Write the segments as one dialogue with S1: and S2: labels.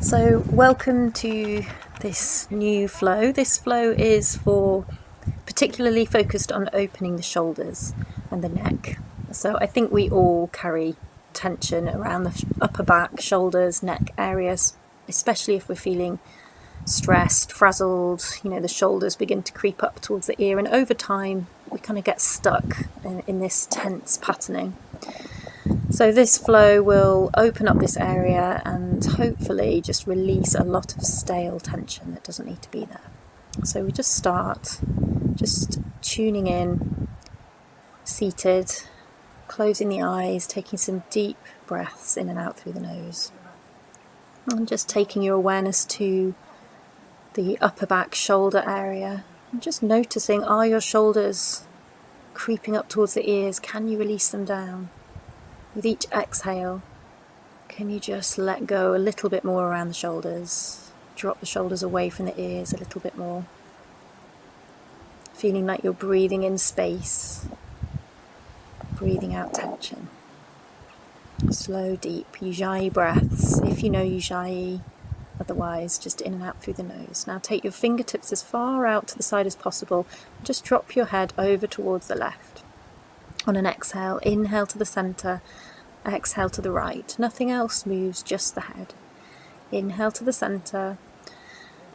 S1: So welcome to this new flow. This flow is particularly focused on opening the shoulders and the neck. So I think we all carry tension around the upper back, shoulders, neck areas, especially if we're feeling stressed, frazzled. The shoulders begin to creep up towards the ear, and over time we kind of get stuck in this tense patterning. So this flow will open up this area and hopefully just release a lot of stale tension that doesn't need to be there. So we just start just tuning in, seated, closing the eyes, taking some deep breaths in and out through the nose. And just taking your awareness to the upper back shoulder area and just noticing, are your shoulders creeping up towards the ears? Can you release them down? With each exhale, can you just let go a little bit more around the shoulders? Drop the shoulders away from the ears a little bit more. Feeling like you're breathing in space, breathing out tension. Slow, deep Ujjayi breaths, if you know Ujjayi, otherwise just in and out through the nose. Now take your fingertips as far out to the side as possible. Just drop your head over towards the left. On an exhale, inhale to the centre, exhale to the right. Nothing else moves, just the head. Inhale to the centre,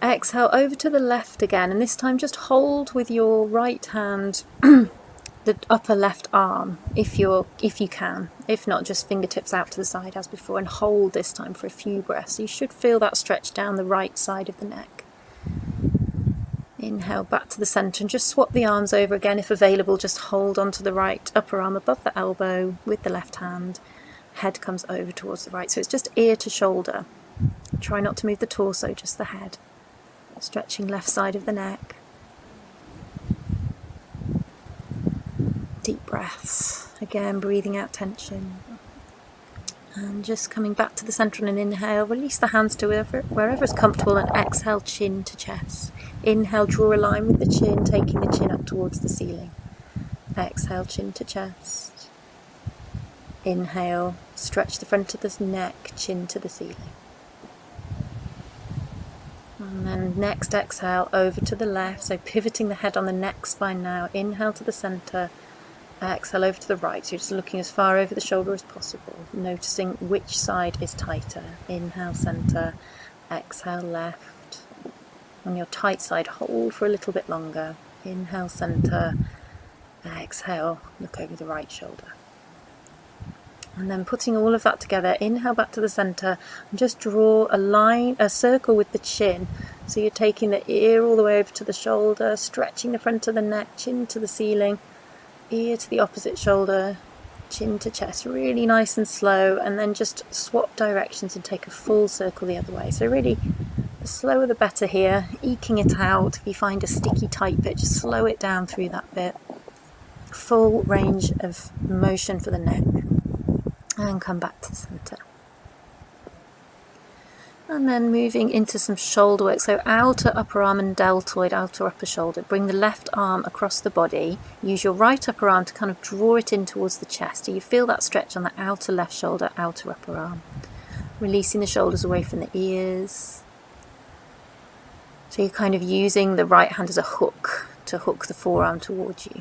S1: exhale over to the left again, and this time just hold with your right hand the upper left arm if you can. If not, just fingertips out to the side as before, and hold this time for a few breaths. You should feel that stretch down the right side of the neck. Inhale back to the centre and just swap the arms over again if available. Just hold onto the right upper arm above the elbow with the left hand. Head comes over towards the right, so it's just ear to shoulder. Try not to move the torso, just the head. Stretching left side of the neck. Deep breaths, again breathing out tension. And just coming back to the centre on an inhale, release the hands to wherever is comfortable, and exhale, chin to chest. Inhale, draw a line with the chin, taking the chin up towards the ceiling. Exhale, chin to chest. Inhale, stretch the front of the neck, chin to the ceiling. And then next exhale, over to the left, so pivoting the head on the neck spine now. Inhale to the centre. Exhale over to the right, so you're just looking as far over the shoulder as possible, noticing which side is tighter. Inhale, centre, exhale, left. On your tight side, hold for a little bit longer. Inhale, centre, exhale, look over the right shoulder. And then putting all of that together, inhale back to the centre and just draw a circle with the chin. So you're taking the ear all the way over to the shoulder, stretching the front of the neck, chin to the ceiling. Ear to the opposite shoulder, chin to chest, really nice and slow, and then just swap directions and take a full circle the other way. So really, the slower the better here, eking it out. If you find a sticky tight bit, just slow it down through that bit. Full range of motion for the neck, and come back to the centre. And then moving into some shoulder work, so outer upper arm and deltoid, outer upper shoulder. Bring the left arm across the body. Use your right upper arm to kind of draw it in towards the chest. Do you feel that stretch on the outer left shoulder, outer upper arm? Releasing the shoulders away from the ears. So you're kind of using the right hand as a hook to hook the forearm towards you.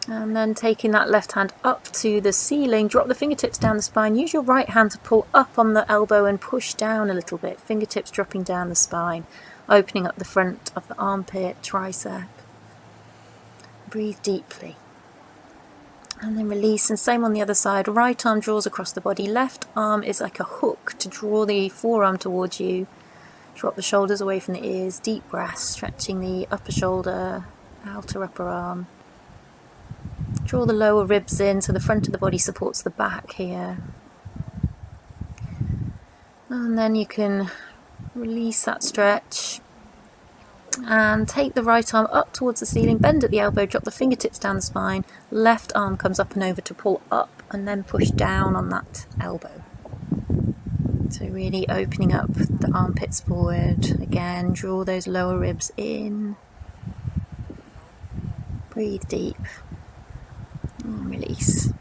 S1: And then taking that left hand up to the ceiling, drop the fingertips down the spine. Use your right hand to pull up on the elbow and push down a little bit. Fingertips dropping down the spine, opening up the front of the armpit, tricep. Breathe deeply. And then release, and same on the other side. Right arm draws across the body. Left arm is like a hook to draw the forearm towards you. Drop the shoulders away from the ears. Deep breath, stretching the upper shoulder, outer upper arm. Draw the lower ribs in so the front of the body supports the back here. And then you can release that stretch and take the right arm up towards the ceiling, bend at the elbow, drop the fingertips down the spine. Left arm comes up and over to pull up and then push down on that elbow. So really opening up the armpits forward. Again, draw those lower ribs in. Breathe deep. And release.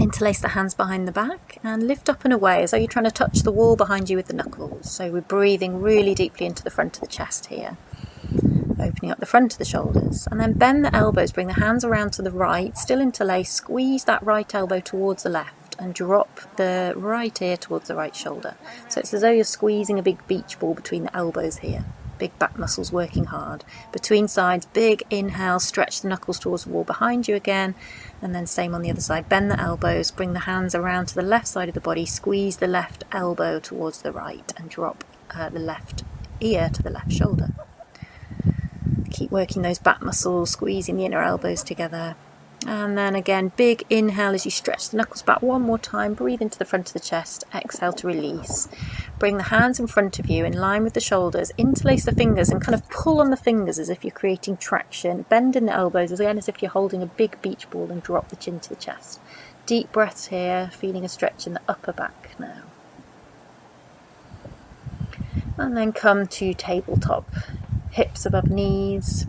S1: Interlace the hands behind the back and lift up and away as though you're trying to touch the wall behind you with the knuckles. So we're breathing really deeply into the front of the chest here, opening up the front of the shoulders. And then bend the elbows, bring the hands around to the right, still interlace, squeeze that right elbow towards the left and drop the right ear towards the right shoulder. So it's as though you're squeezing a big beach ball between the elbows here. Big back muscles working hard. Between sides, big inhale, stretch the knuckles towards the wall behind you again, and then same on the other side. Bend the elbows, bring the hands around to the left side of the body, squeeze the left elbow towards the right and drop the left ear to the left shoulder. Keep working those back muscles, squeezing the inner elbows together. And then again, big inhale as you stretch the knuckles back one more time. Breathe into the front of the chest. Exhale to release. Bring the hands in front of you in line with the shoulders. Interlace the fingers and kind of pull on the fingers as if you're creating traction. Bend in the elbows again as if you're holding a big beach ball and drop the chin to the chest. Deep breaths here, feeling a stretch in the upper back now. And then come to tabletop. Hips above knees.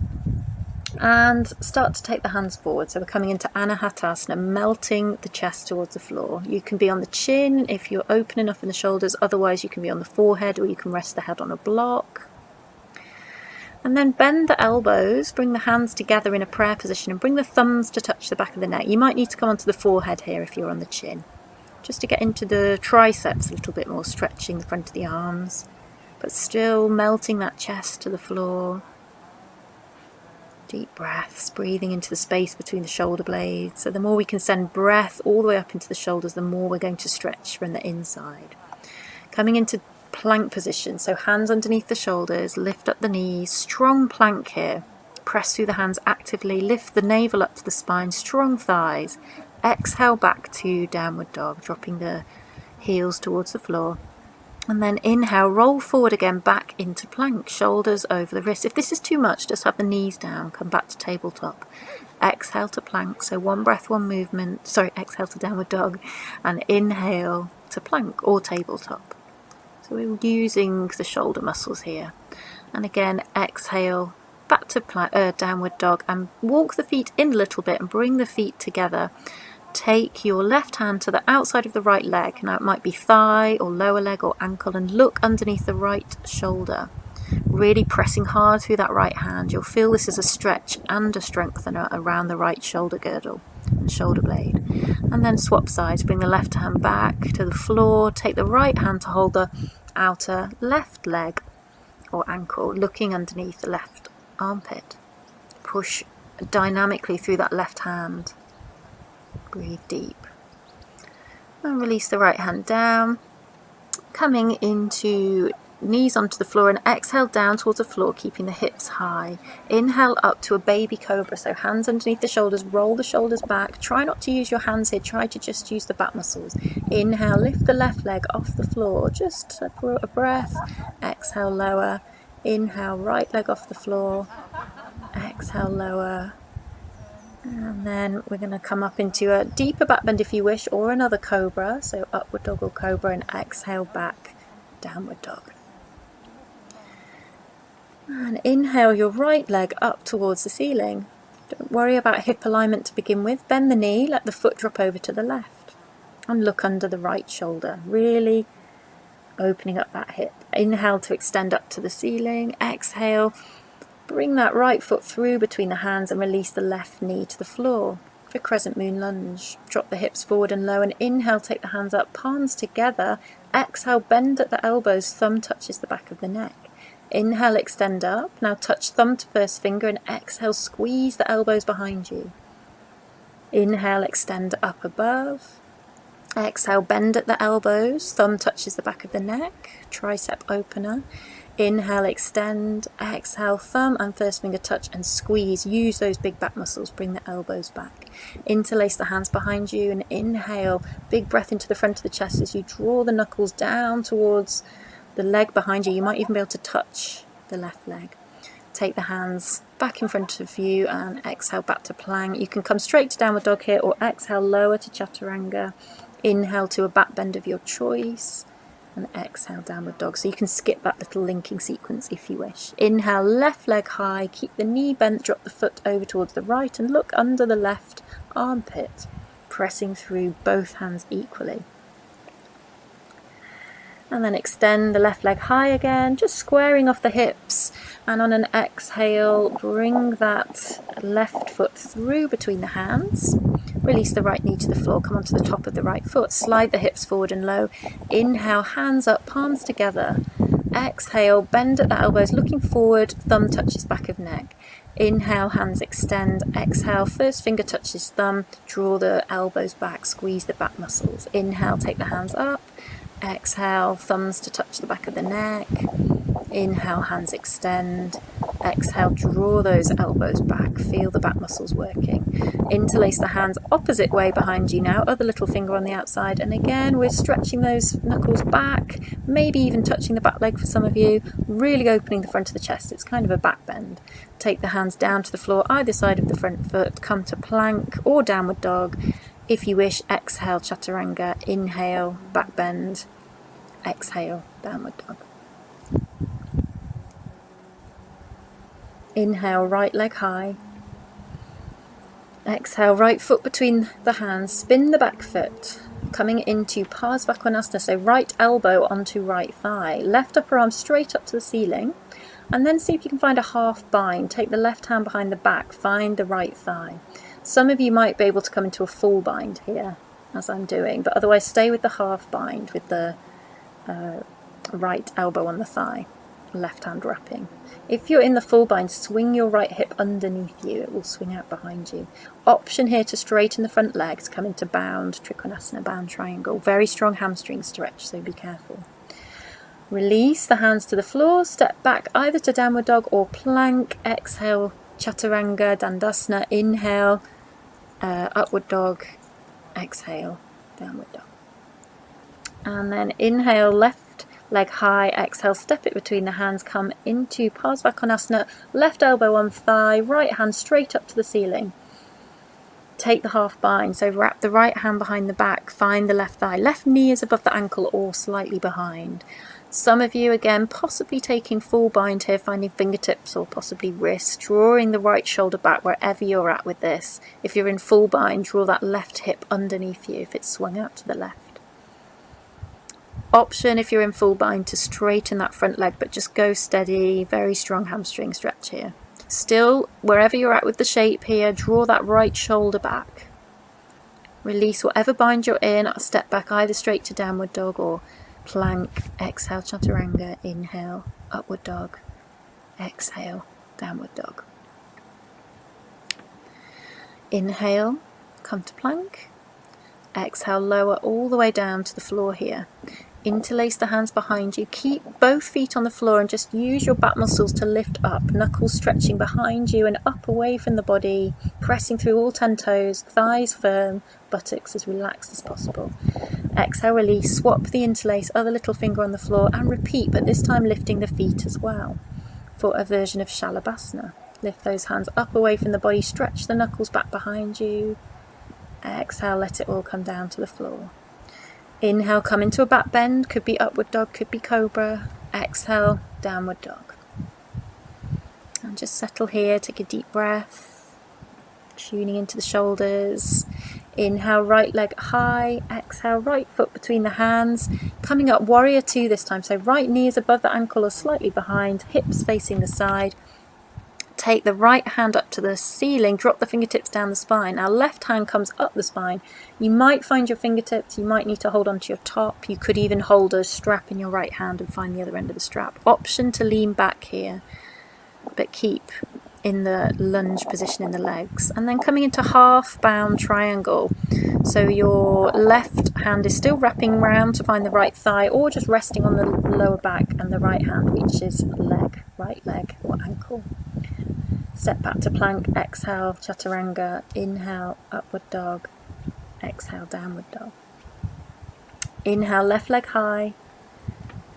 S1: And start to take the hands forward. So we're coming into Anahatasana, melting the chest towards the floor. You can be on the chin if you're open enough in the shoulders. Otherwise you can be on the forehead, or you can rest the head on a block. And then bend the elbows, bring the hands together in a prayer position and bring the thumbs to touch the back of the neck. You might need to come onto the forehead here if you're on the chin, just to get into the triceps a little bit more, stretching the front of the arms, but still melting that chest to the floor. Deep breaths, breathing into the space between the shoulder blades. So the more we can send breath all the way up into the shoulders, the more we're going to stretch from the inside. Coming into plank position, so hands underneath the shoulders, lift up the knees, strong plank here. Press through the hands actively, lift the navel up to the spine, strong thighs. Exhale back to downward dog, dropping the heels towards the floor. And then inhale, roll forward again, back into plank, shoulders over the wrists. If this is too much, just have the knees down, come back to tabletop. Exhale to plank, so one breath, one movement. Exhale to downward dog, and inhale to plank or tabletop. So we're using the shoulder muscles here. And again, exhale, back to downward dog, and walk the feet in a little bit and bring the feet together. Take your left hand to the outside of the right leg. Now it might be thigh or lower leg or ankle, and look underneath the right shoulder. Really pressing hard through that right hand. You'll feel this as a stretch and a strengthener around the right shoulder girdle and shoulder blade. And then swap sides. Bring the left hand back to the floor. Take the right hand to hold the outer left leg or ankle, looking underneath the left armpit. Push dynamically through that left hand. Breathe deep. And release the right hand down. Coming into knees onto the floor and exhale down towards the floor, keeping the hips high. Inhale up to a baby cobra, so hands underneath the shoulders, roll the shoulders back. Try not to use your hands here, try to just use the back muscles. Inhale, lift the left leg off the floor, just a breath. Exhale, lower. Inhale, right leg off the floor. Exhale, lower. And then we're going to come up into a deeper back bend if you wish, or another cobra, so upward dog or cobra, and exhale back, downward dog. And inhale your right leg up towards the ceiling. Don't worry about hip alignment to begin with. Bend the knee, let the foot drop over to the left, and look under the right shoulder, really opening up that hip. Inhale to extend up to the ceiling. Exhale, bring that right foot through between the hands and release the left knee to the floor for crescent moon lunge. Drop the hips forward and low, and inhale, take the hands up, palms together. Exhale, bend at the elbows, thumb touches the back of the neck. Inhale, extend up. Now touch thumb to first finger, and exhale, squeeze the elbows behind you. Inhale, extend up above. Exhale, bend at the elbows, thumb touches the back of the neck, tricep opener. Inhale, extend, exhale, thumb and first finger touch and squeeze. Use those big back muscles, bring the elbows back. Interlace the hands behind you and inhale, big breath into the front of the chest as you draw the knuckles down towards the leg behind you. You might even be able to touch the left leg. Take the hands back in front of you and exhale back to plank. You can come straight to downward dog here or exhale lower to chaturanga. Inhale to a back bend of your choice. And exhale, downward dog. So you can skip that little linking sequence if you wish. Inhale, left leg high, keep the knee bent, drop the foot over towards the right and look under the left armpit. pressing through both hands equally. And then extend the left leg high again, just squaring off the hips, and on an exhale, bring that left foot through between the hands. Release the right knee to the floor, come onto the top of the right foot, slide the hips forward and low. Inhale, hands up, palms together. Exhale, bend at the elbows, looking forward, thumb touches back of neck. Inhale, hands extend. Exhale, first finger touches thumb, draw the elbows back, squeeze the back muscles. Inhale, take the hands up. Exhale, thumbs to touch the back of the neck. Inhale, hands extend. Exhale, draw those elbows back. Feel the back muscles working. Interlace the hands opposite way behind you now. Other little finger on the outside. And again, we're stretching those knuckles back. Maybe even touching the back leg for some of you. Really opening the front of the chest. It's kind of a back bend. Take the hands down to the floor, either side of the front foot. Come to plank or downward dog. If you wish, exhale, chaturanga. Inhale, back bend. Exhale, downward dog. Inhale, right leg high. Exhale, right foot between the hands. Spin the back foot. Coming into Parsvakonasana, so right elbow onto right thigh. Left upper arm straight up to the ceiling. And then see if you can find a half bind. Take the left hand behind the back. Find the right thigh. Some of you might be able to come into a full bind here, as I'm doing. But otherwise, stay with the half bind with the right elbow on the thigh, left hand wrapping. If you're in the full bind, swing your right hip underneath you. It will swing out behind you. Option here to straighten the front legs, come into bound Trikonasana, bound triangle. Very strong hamstring stretch, so be careful. Release the hands to the floor, step back either to downward dog or plank. Exhale, chaturanga, dandasana. Inhale, upward dog. Exhale, downward dog. And then inhale, left leg high. Exhale, step it between the hands. Come into Parsvakonasana. Left elbow on thigh. Right hand straight up to the ceiling. Take the half bind. So wrap the right hand behind the back. Find the left thigh. Left knee is above the ankle or slightly behind. Some of you, again, possibly taking full bind here, finding fingertips or possibly wrists. Drawing the right shoulder back wherever you're at with this. If you're in full bind, draw that left hip underneath you if it's swung out to the left. Option, if you're in full bind, to straighten that front leg, but just go steady. Very strong hamstring stretch here. Still, wherever you're at with the shape here, draw that right shoulder back. Release whatever bind you're in. Step back either straight to downward dog or plank. Exhale, chaturanga. Inhale, upward dog. Exhale, downward dog. Inhale, come to plank. Exhale, lower all the way down to the floor here. Interlace the hands behind you. Keep both feet on the floor and just use your back muscles to lift up. Knuckles stretching behind you and up away from the body. Pressing through all 10 toes. Thighs firm. Buttocks as relaxed as possible. Exhale, release. Swap the interlace. Other little finger on the floor. And repeat, but this time lifting the feet as well. For a version of Shalabhasana. Lift those hands up away from the body. Stretch the knuckles back behind you. Exhale, let it all come down to the floor. Inhale, come into a back bend. Could be upward dog, could be cobra. Exhale, downward dog. And just settle here. Take a deep breath. Tuning into the shoulders. Inhale, right leg high. Exhale, right foot between the hands. Coming up, warrior two this time. So right knee is above the ankle or slightly behind. Hips facing the side. Take the right hand up to the ceiling, drop the fingertips down the spine. Now left hand comes up the spine. You might find your fingertips, you might need to hold onto your top. You could even hold a strap in your right hand and find the other end of the strap. Option to lean back here, but keep in the lunge position in the legs. And then coming into half bound triangle. So your left hand is still wrapping round to find the right thigh or just resting on the lower back and the right hand reaches leg, right leg or ankle. Step back to plank, exhale, chaturanga, inhale, upward dog, exhale, downward dog. Inhale, left leg high,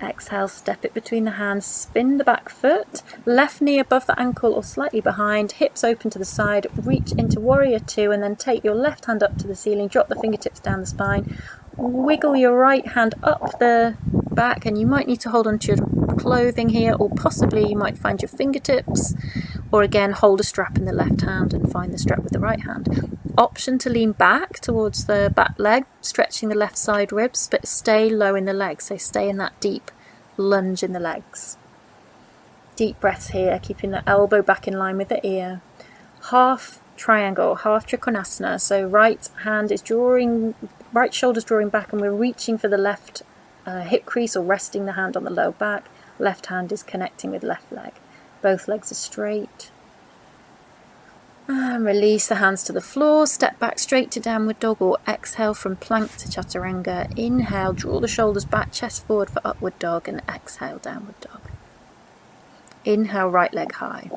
S1: exhale, step it between the hands, spin the back foot, left knee above the ankle or slightly behind, hips open to the side, reach into warrior two and then take your left hand up to the ceiling, drop the fingertips down the spine, wiggle your right hand up the back and you might need to hold onto your clothing here or possibly you might find your fingertips or again hold a strap in the left hand and find the strap with the right hand. option to lean back towards the back leg, stretching the left side ribs, but stay low in the legs, so stay in that deep lunge in the legs. Deep breaths here, keeping the elbow back in line with the ear. Half triangle, half trikonasana, so right shoulder's drawing back, and we're reaching for the left hip crease or resting the hand on the low back. Left hand is connecting with left leg. Both legs are straight. And release the hands to the floor, step back straight to downward dog, or exhale from plank to chaturanga. Inhale, draw the shoulders back, chest forward for upward dog, and exhale, downward dog. Inhale, right leg high.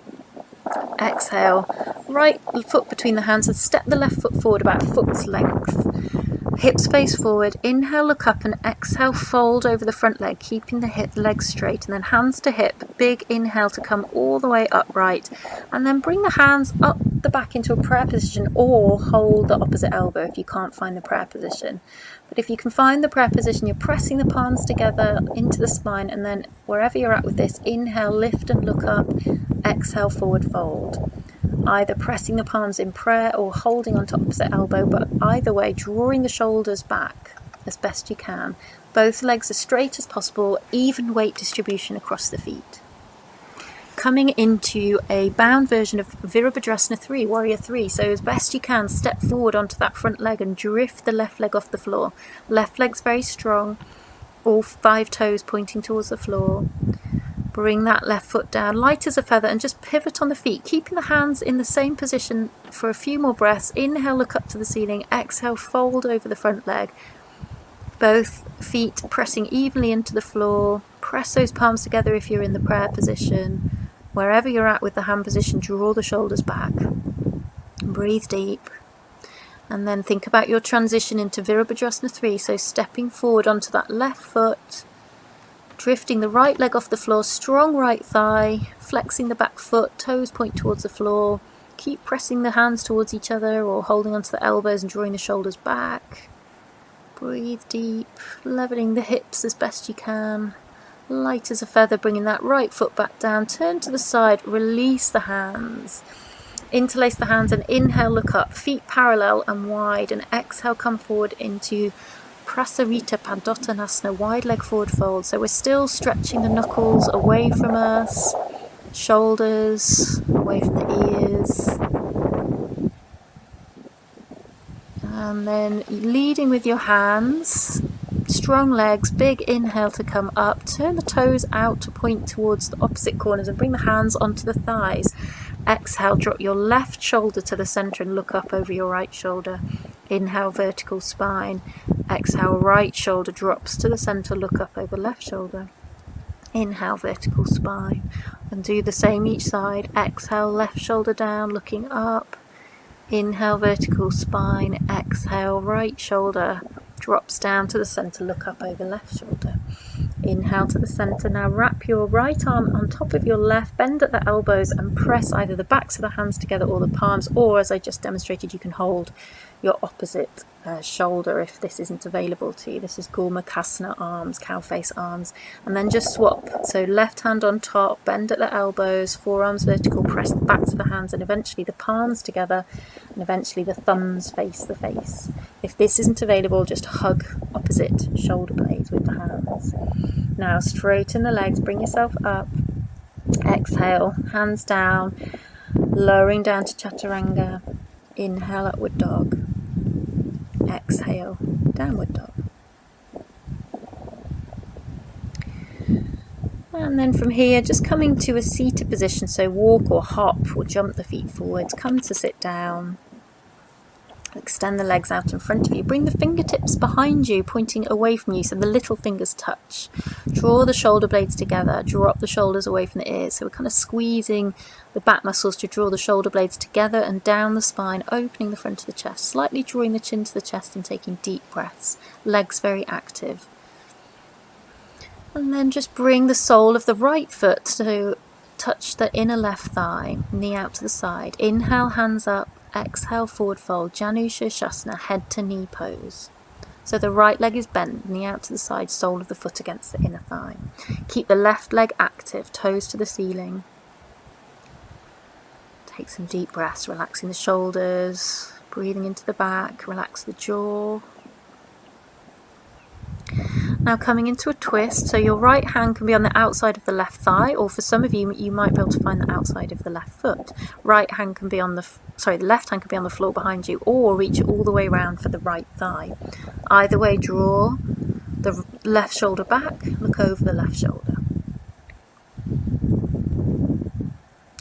S1: Exhale, right foot between the hands and step the left foot forward about a foot's length. Hips face forward. Inhale, look up, and exhale, fold over the front leg, keeping the legs straight, and then hands to hip. Big inhale to come all the way upright, and then bring the hands up the back into a prayer position, or hold the opposite elbow if you can't find the prayer position. But if you can find the prayer position, you're pressing the palms together into the spine, and then wherever you're at with this, inhale, lift and look up. Exhale, forward fold. Either pressing the palms in prayer or holding onto opposite elbow, but either way, drawing the shoulders back as best you can. Both legs as straight as possible, even weight distribution across the feet. Coming into a bound version of Virabhadrasana 3, Warrior 3. So as best you can, step forward onto that front leg and drift the left leg off the floor. Left leg's very strong, all 5 toes pointing towards the floor. Bring that left foot down, light as a feather, and just pivot on the feet, keeping the hands in the same position for a few more breaths. Inhale, look up to the ceiling. Exhale, fold over the front leg. Both feet pressing evenly into the floor. Press those palms together if you're in the prayer position. Wherever you're at with the hand position, draw the shoulders back. Breathe deep. And then think about your transition into Virabhadrasana 3. So stepping forward onto that left foot. Drifting the right leg off the floor, strong right thigh, flexing the back foot, toes point towards the floor. Keep pressing the hands towards each other or holding onto the elbows and drawing the shoulders back. Breathe deep, leveling the hips as best you can. Light as a feather, bringing that right foot back down. Turn to the side, release the hands. Interlace the hands and inhale, look up, feet parallel and wide, and exhale, come forward into Prasarita Padottanasana, wide leg forward fold. So we're still stretching the knuckles away from us, shoulders away from the ears. And then leading with your hands, strong legs, big inhale to come up. Turn the toes out to point towards the opposite corners and bring the hands onto the thighs. Exhale, drop your left shoulder to the center and look up over your right shoulder. Inhale, vertical spine. Exhale, right shoulder drops to the center, look up over left shoulder. Inhale, vertical spine. And do the same each side. Exhale, left shoulder down, looking up. Inhale, vertical spine. Exhale, right shoulder drops down to the center, look up over left shoulder. Inhale to the center. Now wrap your right arm on top of your left, bend at the elbows and press either the backs of the hands together or the palms, or as I just demonstrated, you can hold your opposite shoulder if this isn't available to you. This is Gurmukhasana arms, cow face arms, and then just swap. So left hand on top, bend at the elbows, forearms vertical, press the backs of the hands and eventually the palms together, and eventually the thumbs face the face. If this isn't available, just hug opposite shoulder blades with the hands. Now straighten the legs, bring yourself up. Exhale, hands down, lowering down to chaturanga. Inhale, upward dog. Exhale, downward dog. And then from here, just coming to a seated position, so walk or hop or jump the feet forwards, come to sit down. Extend the legs out in front of you. Bring the fingertips behind you, pointing away from you, so the little fingers touch. Draw the shoulder blades together. Drop the shoulders away from the ears. So we're kind of squeezing the back muscles to draw the shoulder blades together and down the spine, opening the front of the chest, slightly drawing the chin to the chest and taking deep breaths. Legs very active. And then just bring the sole of the right foot to touch the inner left thigh, knee out to the side. Inhale, hands up. Exhale, forward fold, Janu Shirshasana, head to knee pose. So the right leg is bent, knee out to the side, sole of the foot against the inner thigh. Keep the left leg active, toes to the ceiling. Take some deep breaths, relaxing the shoulders, Breathing into the back, relax the jaw. Now coming into a twist, so your right hand can be on the outside of the left thigh, or for some of you, you might be able to find the outside of the left foot. Right hand can be on the left hand can be on the floor behind you, or reach all the way around for the right thigh. Either way, draw the left shoulder back, look over the left shoulder.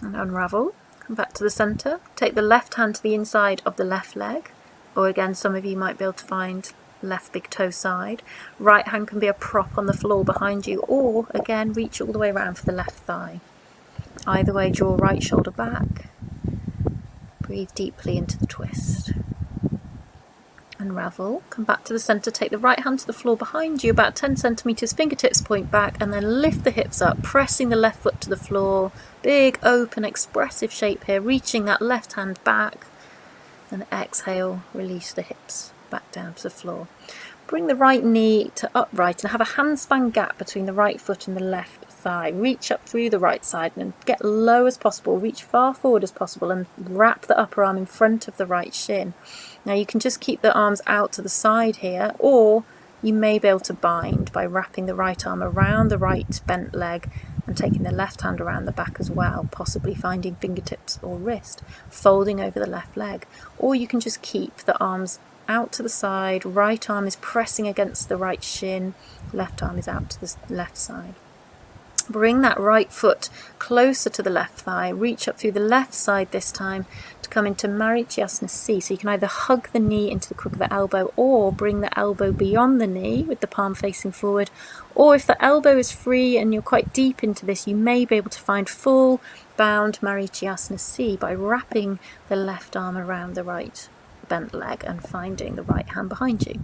S1: And unravel, come back to the centre, take the left hand to the inside of the left leg, or again, some of you might be able to find left big toe side. Right hand can be a prop on the floor behind you, or again reach all the way around for the left thigh. Either way, draw right shoulder back, breathe deeply into the twist. Unravel, come back to the centre, take the right hand to the floor behind you about 10 centimetres, fingertips point back, and then lift the hips up, pressing the left foot to the floor. Big open expressive shape here, reaching that left hand back, and exhale, release the hips back down to the floor. Bring the right knee to upright and have a handspan gap between the right foot and the left thigh. Reach up through the right side and get low as possible. Reach far forward as possible and wrap the upper arm in front of the right shin. Now you can just keep the arms out to the side here, or you may be able to bind by wrapping the right arm around the right bent leg and taking the left hand around the back as well, possibly finding fingertips or wrist, folding over the left leg. Or you can just keep the arms out to the side, right arm is pressing against the right shin, left arm is out to the left side. Bring that right foot closer to the left thigh, reach up through the left side this time to come into Marichyasana C. So you can either hug the knee into the crook of the elbow or bring the elbow beyond the knee with the palm facing forward. Or if the elbow is free and you're quite deep into this, you may be able to find full bound Marichyasana C by wrapping the left arm around the right bent leg and finding the right hand behind you.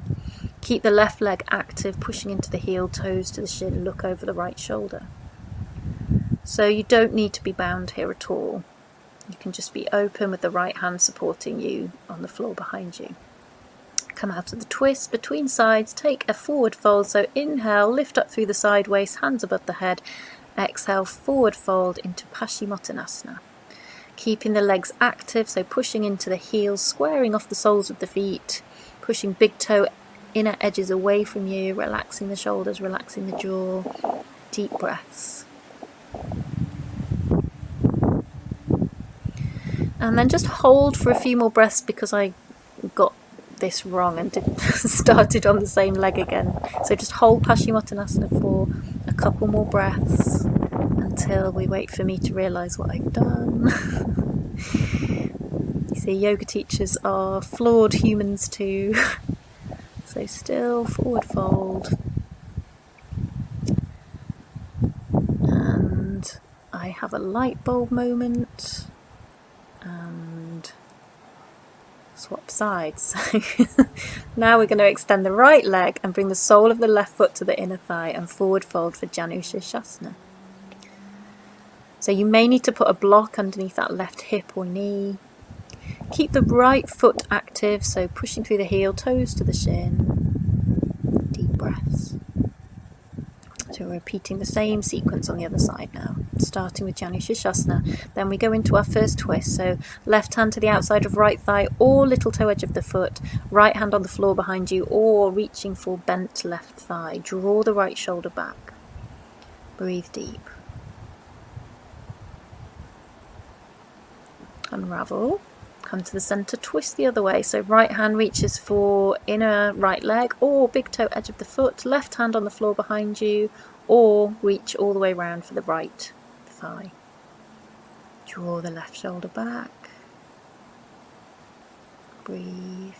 S1: Keep the left leg active, pushing into the heel, toes to the shin, look over the right shoulder. So you don't need to be bound here at all. You can just be open with the right hand supporting you on the floor behind you. Come out of the twist between sides, take a forward fold. So inhale, lift up through the side waist, hands above the head. Exhale, forward fold into Paschimottanasana. Keeping the legs active, so pushing into the heels, squaring off the soles of the feet, pushing big toe inner edges away from you, relaxing the shoulders, relaxing the jaw. Deep breaths. And then just hold for a few more breaths, because I got this wrong and started on the same leg again. So just hold Paschimottanasana for a couple more breaths until we wait for me to realise what I've done. You see, yoga teachers are flawed humans too. So still, forward fold. And I have a light bulb moment. And swap sides. So now we're going to extend the right leg and bring the sole of the left foot to the inner thigh and forward fold for Janu Shirshasana. So you may need to put a block underneath that left hip or knee. Keep the right foot active, so pushing through the heel, toes to the shin. Deep breaths. So we're repeating the same sequence on the other side now, starting with Janu Shirshasana. Then we go into our first twist, so left hand to the outside of right thigh or little toe edge of the foot, right hand on the floor behind you or reaching for bent left thigh. Draw the right shoulder back. Breathe deep. Unravel. Come to the centre, twist the other way. So right hand reaches for inner right leg or big toe edge of the foot, left hand on the floor behind you, or reach all the way round for the right thigh. Draw the left shoulder back. Breathe.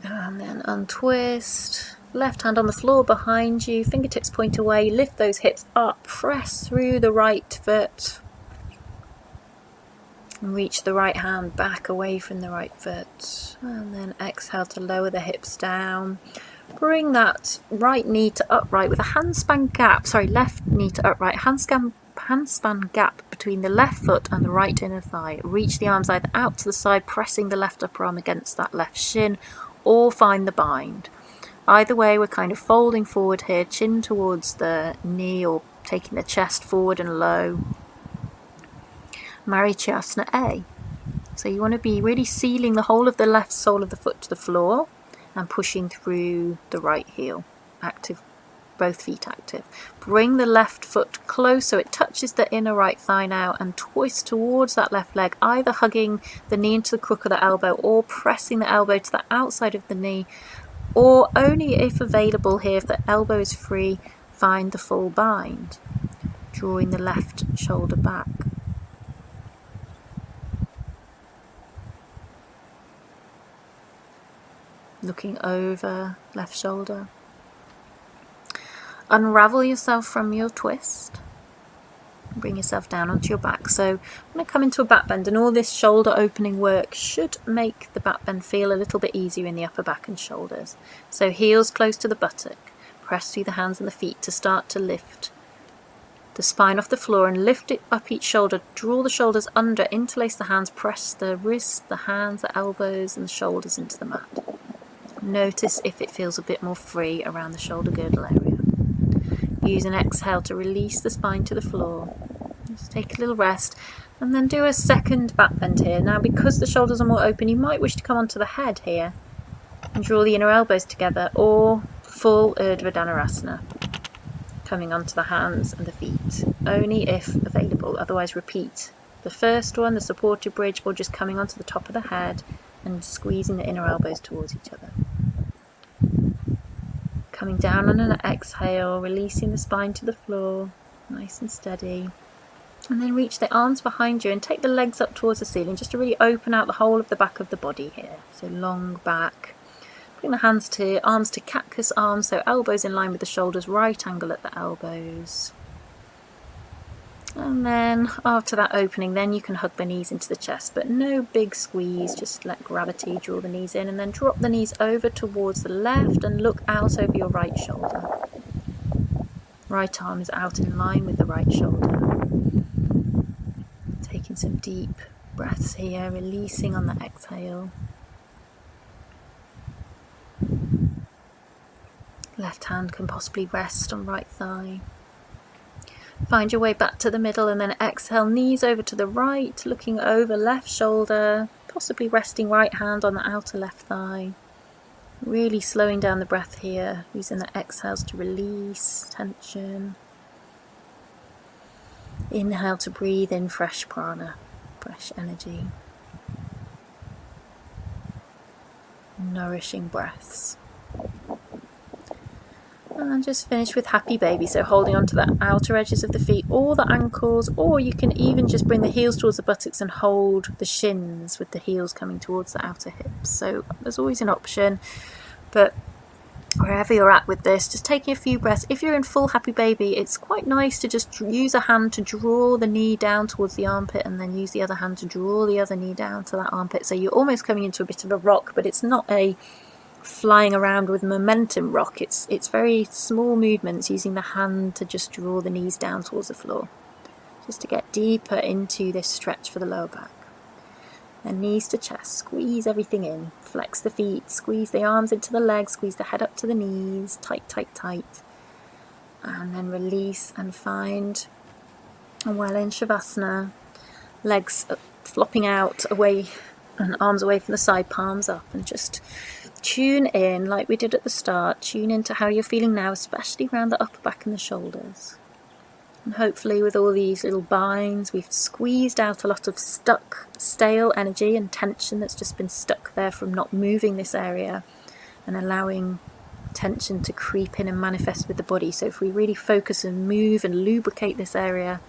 S1: And then untwist. Left hand on the floor behind you, fingertips point away, lift those hips up, press through the right foot. And reach the right hand back away from the right foot. And then exhale to lower the hips down. Bring that right knee to upright with a handspan gap, left knee to upright, handspan gap between the left foot and the right inner thigh. Reach the arms either out to the side, pressing the left upper arm against that left shin, or find the bind. Either way, we're kind of folding forward here, chin towards the knee or taking the chest forward and low. Marichyasana A. So you want to be really sealing the whole of the left sole of the foot to the floor and pushing through the right heel, active, both feet active. Bring the left foot close so it touches the inner right thigh now and twist towards that left leg, either hugging the knee into the crook of the elbow or pressing the elbow to the outside of the knee, or only if available here, if the elbow is free, find the full bind, drawing the left shoulder back. Looking over left shoulder. Unravel yourself from your twist. Bring yourself down onto your back. So I'm going to come into a back bend, and all this shoulder opening work should make the back bend feel a little bit easier in the upper back and shoulders. So heels close to the buttock. Press through the hands and the feet to start to lift the spine off the floor and lift it up each shoulder. Draw the shoulders under, interlace the hands, press the wrists, the hands, the elbows and the shoulders into the mat. Notice if it feels a bit more free around the shoulder girdle area. Use an exhale to release the spine to the floor. Just take a little rest and then do a second back bend here. Now, because the shoulders are more open, you might wish to come onto the head here and draw the inner elbows together, or full Urdhva Dhanurasana, coming onto the hands and the feet, only if available. Otherwise, repeat the first one, the supported bridge, or just coming onto the top of the head and squeezing the inner elbows towards each other. Coming down on an exhale, releasing the spine to the floor, nice and steady. And then reach the arms behind you and take the legs up towards the ceiling, just to really open out the whole of the back of the body here. So long back. Bring the hands to arms to cactus arms, so elbows in line with the shoulders, right angle at the elbows. And then after that opening, then you can hug the knees into the chest, but no big squeeze, just let gravity draw the knees in, and then drop the knees over towards the left and look out over your right shoulder. Right arm is out in line with the right shoulder. Taking some deep breaths here, releasing on the exhale. Left hand can possibly rest on right thigh. Find your way back to the middle and then exhale, knees over to the right, looking over left shoulder, possibly resting right hand on the outer left thigh. Really slowing down the breath here, using the exhales to release tension. Inhale to breathe in fresh prana, fresh energy. Nourishing breaths. And just finish with happy baby, so holding on to the outer edges of the feet or the ankles, or you can even just bring the heels towards the buttocks and hold the shins with the heels coming towards the outer hips. So there's always an option, but wherever you're at with this, just taking a few breaths. If you're in full happy baby, it's quite nice to just use a hand to draw the knee down towards the armpit and then use the other hand to draw the other knee down to that armpit. So you're almost coming into a bit of a rock, but it's not a flying around with momentum rock. It's very small movements, using the hand to just draw the knees down towards the floor, just to get deeper into this stretch for the lower back. And knees to chest, squeeze everything in, flex the feet, squeeze the arms into the legs, squeeze the head up to the knees, tight, tight, tight. And then release and find a well in Savasana, legs flopping out away and arms away from the side, palms up, and just tune in like we did at the start. Tune into how you're feeling now, especially around the upper back and the shoulders. And hopefully with all these little binds, we've squeezed out a lot of stuck, stale energy and tension that's just been stuck there from not moving this area, and allowing tension to creep in and manifest with the body. So if we really focus and move and lubricate this area,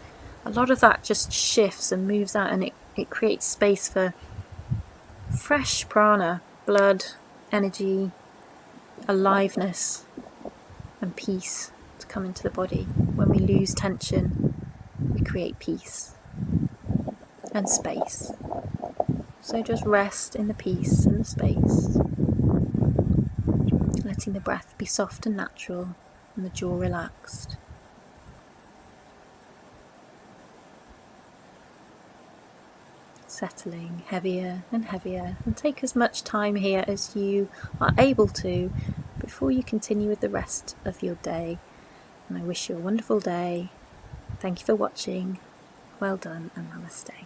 S1: a lot of that just shifts and moves out, and it creates space for fresh prana, blood, energy, aliveness and peace to come into the body. When we lose tension, we create peace and space. So just rest in the peace and the space, letting the breath be soft and natural and the jaw relaxed. Settling heavier and heavier, and take as much time here as you are able to before you continue with the rest of your day. And I wish you a wonderful day. Thank you for watching. Well done, and namaste.